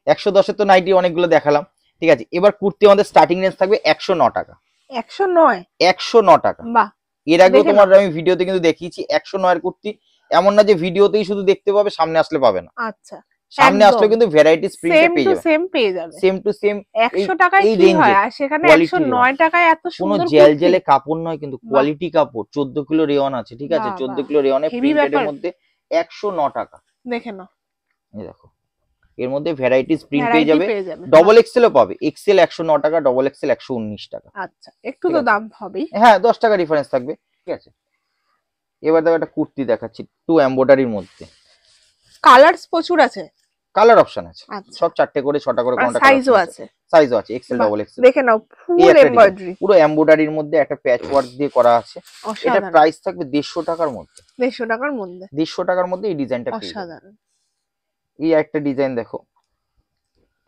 110 তো নাইটি অনেকগুলো দেখালাম, ঠিক আছে। এবার কুর্তি আমাদের স্টার্টিং রেঞ্জ থাকবে 109 টাকা। 109? 109 টাকা। বাহ, এর আগেও দেখে তোমার নাও। আমি ভিডিওতে কিন্তু দেখিয়েছি 109 এর কুর্তি, এমন না যে ভিডিওতেই শুধু দেখতে পাবে, সামনে আসলে পাবে না। আচ্ছা, সামনে একদম আসলে কিন্তু ভ্যারাইটিস প্রিন্টে সেম পেয়ে টু যাবে, সেম পেয়ে যাবে। সেম টু সেম 100 টাকায় এই কি রেঞ্জে হয়, আর সেখানে কোয়ালিটি 109 টাকায় এত কোনো সুন্দর জেল কুর্তি। জেলে কাপড় নয় কিন্তু, বাহ, কোয়ালিটি কাপড়। 14 কিলো রেয়ন আছে, ঠিক আছে, বাহ, 14 বাহ, কিলো রেয়নে হেভি প্রিন্টেড এর ব্যাপার। মধ্যে 109 টাকা। দেখে নাও, এই দেখো এর মধ্যে ভ্যারাইটিস প্রিন্ট পেয়ে ভ্যারাইটি যাবে। পেয়ে যাবে। ডবল এক্সেলও পাবে, এক্সেল 109 টাকা, ডবল এক্সেল 119 টাকা। আচ্ছা, একটু ঠিক তো আছে। দাম হবেই। হ্যাঁ 10 টাকা ডিফারেন্স থাকবে, ঠিক আছে। এবার দেখো একটা কুর্তি দেখাচ্ছি টু এমব্রয়ডারির মধ্যে, কালারস প্রচুর আছে। কালার অপশন আছে আচ্ছা, সব 4টে করে 6টা করে, আর কোনটা সাইজও আছে। সাইজও আছে, এক্সেল বাহ, ডবল এক্সেল। দেখে নাও, এই ফুল একটা ডিজাইন এমব্রয়ডারি, পুরো এমব্রয়ডারির মধ্যে একটা প্যাচ ওয়ার্ক দিয়ে করা আছে। এটা অসাধারণ। প্রাইস থাকবে 150 টাকার মধ্যে। 150 টাকার মধ্যে, 150 টাকার মধ্যে এই ডিজাইনটা পেয়ে যাবে। অসাধারণ। এই একটা ডিজাইন দেখো,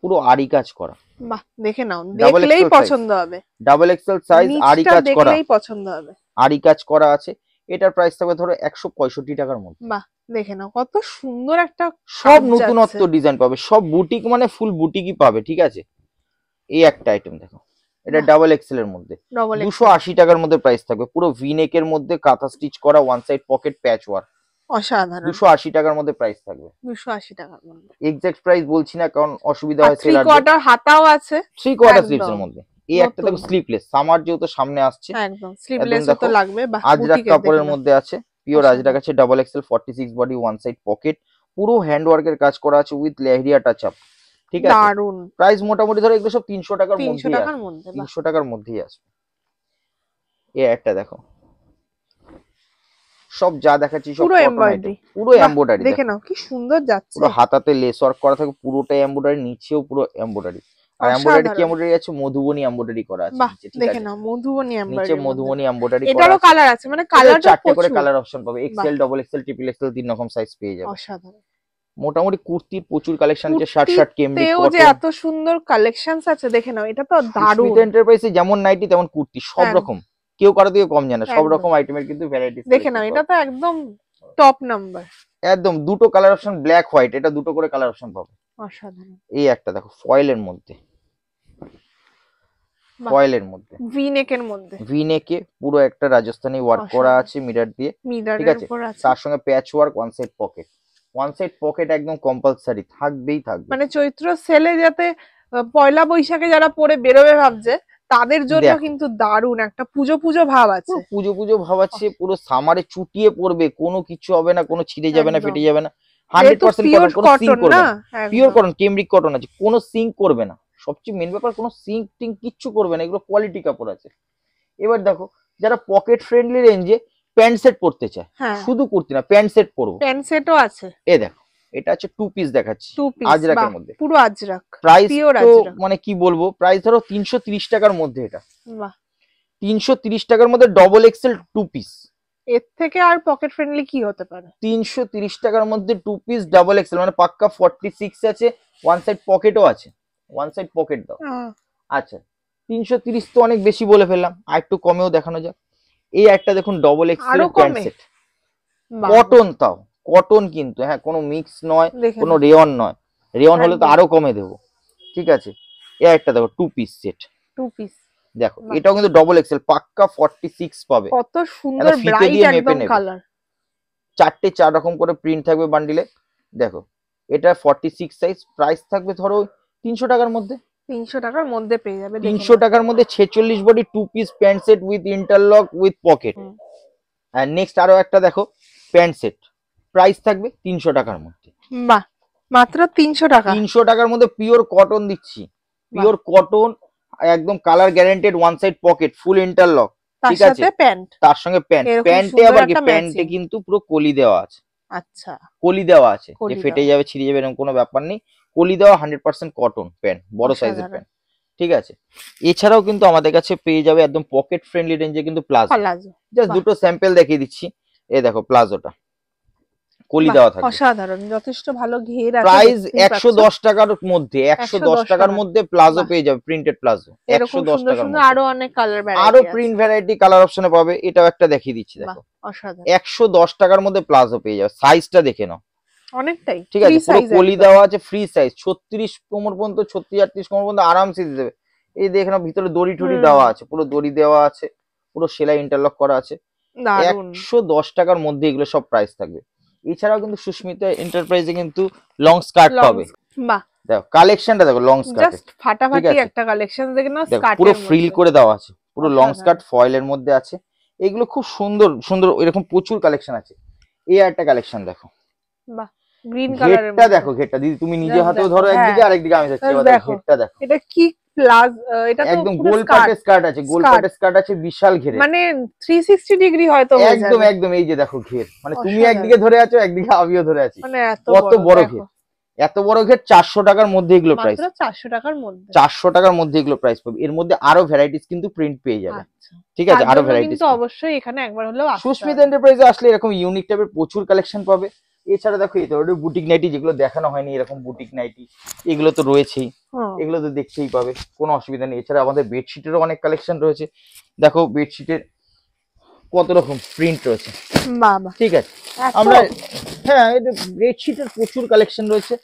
পুরো আরি কাজ করা, বাহ, দেখে নাও, Double দেখলেই XL পছন্দ হবে। ডাবল এক্সেল সাইজ, আরি নিচটা কাজ করা, দেখলেই পছন্দ হবে। আরি কাজ করা আছে। এটার প্রাইস থাকবে ধরো 165 টাকার মধ্যে। বাহ, দেখে নাও কত সুন্দর একটা সব কাজ নতুনত্ব যাচ্ছে। ডিজাইন পাবে, সব বুটিক মানে ফুল বুটিকই পাবে, ঠিক আছে। এই একটা আইটেম দেখো, এটা বাহ, ডাবল এক্সেল এর মধ্যে ডবল 280 টাকার মধ্যে প্রাইস থাকবে। পুরো ভিনেক এর মধ্যে কাঁথা স্টিচ করা, ওয়ান সাইড পকেট প্যাচ ওয়ার্ক, অসাধারণ। 280 টাকার মধ্যে প্রাইস থাকবে। 280 টাকার মধ্যে। এক্সাক্ট প্রাইস বলছি না কারণ অসুবিধা আর হয় 3 সেলারদের। কোয়ার্টার হাতাও আছে। 3 কোয়ার্টার একদম স্লিভস এর মধ্যে এই একটা দেখো নতুন। স্লিভলেস, সামার যেহেতু সামনে আসছে, একদম স্লিভলেস দেখো তো লাগবে। বাহ, আজরাক বুটিকের দেখে কাপড়ের নাও, মধ্যে আছে, পিওর অসাধারণ। আজরাক আছে, double XL 46 body, one side pocket, পুরো হ্যান্ড ওয়ার্কের কাজ করা আছে উইথ লেহরিয়া টাচ আপ, ঠিক আছে। দারুন। প্রাইস মোটামুটি ধরো এগুলো সব 300 টাকার 300 মধ্যেই টাকার আসবে, মধ্যে। বাহ, 300 টাকার মধ্যেই আসবে। এই একটা দেখো, সব যা দেখাচ্ছি সব পুরো কটন এমব্রয়ডারি। আইটেম, পুরো বাহ, এমব্রয়ডারি দেখে নাও কি সুন্দর যাচ্ছে। পুরো হাতাতে লেস ওয়ার্ক করা থাকে, পুরোটাই এমব্রয়ডারি, নিচেও পুরো এমব্রয়ডারি। আর এমব্রয়ডারি কি অসাধারণ। এমব্রয়ডারি আছে, মধুবনী এমব্রয়ডারি করা আছে বাহ, নিচে, ঠিক দেখে আছে। নাও, মধুবনী নিচে এমব্রয়ডারি মধুবনী এমব্রয়ডারি করা এটারও আছে। কালার আছে, মানে এটার কালারটা 4টে করে প্রচুর। কালার অপশন পাবে, বাহ, XL, double XL, triple XL, 3 রকম সাইজ পেয়ে যাবে। অসাধারণ। মোটামুটি কুর্তির প্রচুর কালেকশন আছে, শার্ট কেমব্রিক কুর্তিতেও যে কটন। এত সুন্দর কালেকশনস আছে দেখে নাও, এটা তো দারুণ। সুস্মিতা এন্টারপ্রাইজে যেমন নাইটি তেমন কুর্তি, সব হ্যাঁ, রকম, কেউ কারো থেকে কম জানে, সব একদম। রকম আইটেমের কিন্তু ভ্যারাইটিস দেখে নাও, এটা তো একদম টপ নাম্বার। একদম দুটো কালার অপশন, ব্ল্যাক হোয়াইট, এটা দুটো করে কালার অপশন পাবে। অসাধারণ। এই একটা দেখো ফয়েলের মধ্যে, বাহ, ফয়েলের মধ্যে ভি নেকের মধ্যে, ভি নেকে পুরো একটা রাজস্থানি ওয়ার্ক করা অসাধারণ। আছে মিরর দিয়ে, ঠিক মিররের আছে। উপর আছে। তার সঙ্গে প্যাচ ওয়ার্ক, ওয়ান সাইড পকেট একদম কম্পালসারি থাকবেই থাকবে। মানে চৈত্র সেলে যাতে পয়লা বৈশাখে যারা পরে বেরোবে ভাবছে তাদের জন্য দেখো। কিন্তু দারুণ একটা পুজো পুজো ভাব আছে। পুরো পুজো পুজো ভাবাচ্ছে, পুরো সামারে চুটিয়ে পড়বে, কোনো কিছু হবে না, কোনো ছিঁড়ে যাবে না, একদম। ফেটে যাবে না, যেহেতু 100% পিওর কটন, কোনো সিঙ্ক কটন করবে না, না। পিওর কটন, কেমব্রিক কটন আছে, কোনো সিঙ্ক করবে না। সবচেয়ে মেন ব্যাপার, কোনো সিঙ্ক টিঙ্ক কিচ্ছু করবে না, এগুলো কোয়ালিটি কাপড় আছে। এবার দেখো যারা পকেট ফ্রেন্ডলি রেঞ্জে প্যান্ট সেট পরতে চায়, হ্যাঁ, শুধু কুর্তি না প্যান্ট সেট পরবো, প্যান্ট সেটও আছে। এ দেখো এটা হচ্ছে 2 পিস দেখাচ্ছি 2 পিস। আজরাকের মধ্যে। পুরো আজরাক, প্রাইস পিওর তো আজরাক। মানে কি বলবো, প্রাইস ধরো 330 টাকার মধ্যে, এটা বাহ, 330 টাকার মধ্যে ডবল এক্সেল 2 পিস। এর থেকে আর পকেট ফ্রেন্ডলি কি হতে পারে? 330 টাকার মধ্যে 2 পিস ডাবল এক্সেল, মানে পাক্কা 46 আছে, ওয়ান সাইড পকেটও আছে, ওয়ান সাইড পকেট দাও। আচ্ছা 330 তো অনেক বেশি বলে ফেললাম, আর একটু কমেও দেখানো যাক। এই একটা দেখুন ডবল এক্সেল আরো প্যান্ট কমে? সেট, বাহ, কটন, তাও কটন কিন্তু, হ্যাঁ কোনো মিক্স নয়, দেখে কোনো নাও। রেয়ন নয়, রেয়ন হলে তো একদম। আরো কমে দেবো, ঠিক আছে। এই একটা দেখো 2 পিস সেট, 2 পিস। দেখো বাহ। এটাও কিন্তু ডবল এক্সেল, পাক্কা 46 পাবে। কত সুন্দর ফিতে ব্রাইট দিয়ে মেপে একদম নেবে। কালার। 4টে 4 রকম করে প্রিন্ট থাকবে বান্ডিলে, দেখো এটা 46 সাইজ, প্রাইস থাকবে ধরো 300 টাকার মধ্যে। 300 টাকার মধ্যে পেয়ে যাবে। 300 টাকার মধ্যে 46 body 2 piece pant set with interlock with pocket. হুম। আর নেক্সট আরো একটা দেখো প্যান্ট সেট, প্রাইস থাকবে 300 টাকার মধ্যে। বাহ, মাত্র 300 টাকা। 300 টাকার মধ্যে পিওর কটন দিচ্ছি, পিওর কটন, একদম colour guaranteed, one side pocket, full interlock, তার ঠিক আছে। সাথে প্যান্ট। তার সঙ্গে প্যান্ট, এরকম প্যান্টে সুন্দর আবার কি, একটা প্যান্টে ম্যাচিং। কিন্তু পুরো কলি দেওয়া আছে, আচ্ছা, কলি দেওয়া আছে, যে কলি ফেটে দেওয়া। যাবে ছিঁড়ে যাবে এরকম কোনো ব্যাপার নেই, কলি দেওয়া 100% কটন প্যান্ট, বড় সাইজের অসাধারণ। প্যান্ট, ঠিক আছে। এছাড়াও কিন্তু আমাদের কাছে পেয়ে যাবে একদম পকেট ফ্রেন্ডলি রেঞ্জে কিন্তু প্লাজো। প্লাজো, জাস্ট দুটো স্যাম্পল দেখিয়ে দিচ্ছি। এই দেখো প্লাজোটা কলি বাহ, দেওয়া থাকবে। অসাধারণ, যথেষ্ট ভালো ঘের আছে, প্রাইস দেখতেই পাচ্ছ। 110 টাকার মধ্যে, 110 টাকার মধ্যে প্লাজো বাহ। পেয়ে যাবে, প্রিন্টেড প্লাজো এরকম 110 সুন্দর টাকার সুন্দর মধ্যে। আরো অনেক কালার ভ্যারাইটি আরো আছে। প্রিন্ট ভ্যারাইটি কালার অপশনে পাবে। এটাও একটা দেখিয়ে দিচ্ছি বাহ, দেখো, অসাধারণ, 110 টাকার মধ্যে প্লাজো পেয়ে যাবে। সাইজটা দেখে নাও, অনেকটাই ঠিক ফ্রি আছে, পুরো সাইজ কলি একদম। দেওয়া আছে, ফ্রি সাইজ 36 কোমর পর্যন্ত, 36 কোমর পর্যন্ত আরামসে দিতে দেবে। এই দেখে নাও, ভিতরে দড়ি টড়ি দেওয়া আছে, পুরো দড়ি দেওয়া আছে, পুরো সেলাই ইন্টারলক করা আছে। দারুন। 110 টাকার মধ্যে এগুলো সব প্রাইস থাকবে। এছাড়াও কিন্তু সুস্মিতা এন্টারপ্রাইজে কিন্তু লং স্কার্ট পাবে। বাহ, দেখো কালেকশনটা দেখো, লং স্কার্ট জাস্ট ফাটাফাটি একটা কালেকশন দেখে নাও। দেখো, স্কার্টের পুরো ফ্রিল মধ্যে করে দেওয়া আছে, পুরো লং অসাধারণ। স্কার্ট ফয়েলের মধ্যে আছে। এগুলো খুব সুন্দর সুন্দর, এরকম প্রচুর কালেকশন আছে। এই একটা কালেকশন দেখো, বাহ, গ্রিন কালারের ঘেরটা মধ্যে। দেখো, ঘেরটা দিদি তুমি নিজে Just হাতেও দেখো, ধরো একদিকে, হ্যাঁ। আরেকদিকে আমি যাচ্ছি, এবার দেখো। ঘেরটা দেখো। এটা কি প্লাজ, এটা তো একদম পুরো গোল স্কার্ট, পাটের স্কার্ট আছে, গোল Skirt। পাটের স্কার্ট আছে, বিশাল ঘেরে, মানে 360 ডিগ্রি হয়তো হয়ে একদম যাবে। একদম। এই যে দেখো ঘের, মানে তুমি অসাধারণ। একদিকে ধরে আছো, একদিকে আমিও ধরে আছি, মানে এত কত বড় দেখো। ঘের, এত বড় ঘের। 400 টাকার মধ্যে এগুলো প্রাইস, মাত্র 400 টাকার মধ্যে। 400 টাকার মধ্যে এগুলো প্রাইস পাবে। এর মধ্যে আরো ভ্যারাইটিস কিন্তু প্রিন্ট পেয়ে যাবে, আচ্ছা, ঠিক আছে, তার আরো জন্য ভ্যারাইটিস। কিন্তু অবশ্যই এখানে একবার হলেও আসতে সুস্মিতা হবে। এন্টারপ্রাইজে আসলে এরকম ইউনিক টাইপের প্রচুর কালেকশন পাবে। এছাড়া দেখো এই ধরনের বুটিক নাইটি যেগুলো দেখানো হয়নি, এরকম বুটিক নাইটি এগুলো তো রয়েছেই, হুম, এগুলো তো দেখতেই পাবে, কোনো অসুবিধা নেই। এছাড়া আমাদের বেডশিটেরও অনেক কালেকশন রয়েছে। দেখো বেডশিটের কত রকম প্রিন্ট রয়েছে, বাবা, ঠিক আছে। এত? আমরা হ্যাঁ, এটা বেডশিটের প্রচুর কালেকশন রয়েছে,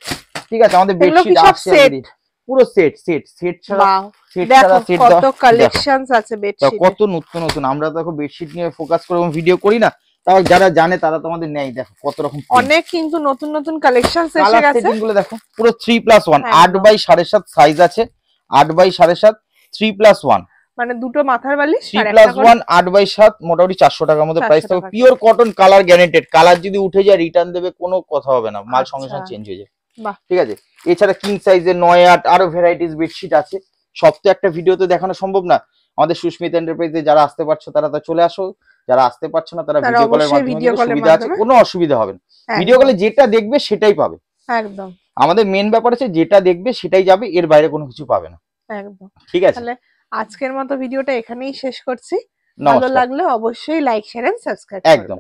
ঠিক আছে। আমাদের এগুলো কি বেডশিট সব আসছে set? already। পুরো সেট সেট সেট ছাড়া, বাহ, সেট দেখো ছাড়া সেট কত কালেকশনস আছে বেডশিট। কত নতুন নতুন। আমরা দেখো বেডশিট নিয়ে ফোকাস করে ভিডিও করি না, তাও যারা জানে তারা তো আমাদের নেয়। দেখো কত রকম অনেক কিন্তু নতুন নতুন কালেকশনস এসে কালার গেছে। সেটিং গুলো দেখো, পুরো 3+1, একদম। 8 বাই 7.5 সাইজ আছে, 8 বাই 7.5, 3+1, মানে দুটো মাথার বালিশ আর একটা করে 3+1, 8 বাই 7, মোটামুটি 400 টাকার মধ্যে 400 প্রাইস থাকবে। টাকা। Pure cotton, colour guaranteed. Colour যদি উঠে যায় রিটার্ন দেবে, কোনো কথা হবে না, মাল সঙ্গে আচ্ছা। সঙ্গে চেঞ্জ হয়ে যায়, বাহ। ঠিক আছে। এছাড়া কিং সাইজের 9, 8 আরো ভ্যারাইটিস বেডশিট আছে। সব তো একটা ভিডিওতে দেখানো সম্ভব না। আমাদের সুস্মিতা এন্টারপ্রাইজে যারা আসতে পারছো তারা তো চলে আসো, যারা আসতে পারছো না তারা ভিডিও কলের অবশ্যই মাধ্যমে ভিডিও দেখো, কলের সুবিধা আছে, মাধ্যমে। কোনো অসুবিধা হবে না। একদম, ভিডিও কলে যেটা দেখবে সেটাই পাবে, একদম আমাদের মেন ব্যাপার আছে যেটা দেখবে সেটাই যাবে, এর বাইরে কোনো কিছু পাবে না, একদম। ঠিক আছে। তাহলে আজকের মতো ভিডিওটা এখানেই শেষ করছি। ভালো নমস্কার, লাগলে অবশ্যই লাইক শেয়ার এন্ড সাবস্ক্রাইব একদম।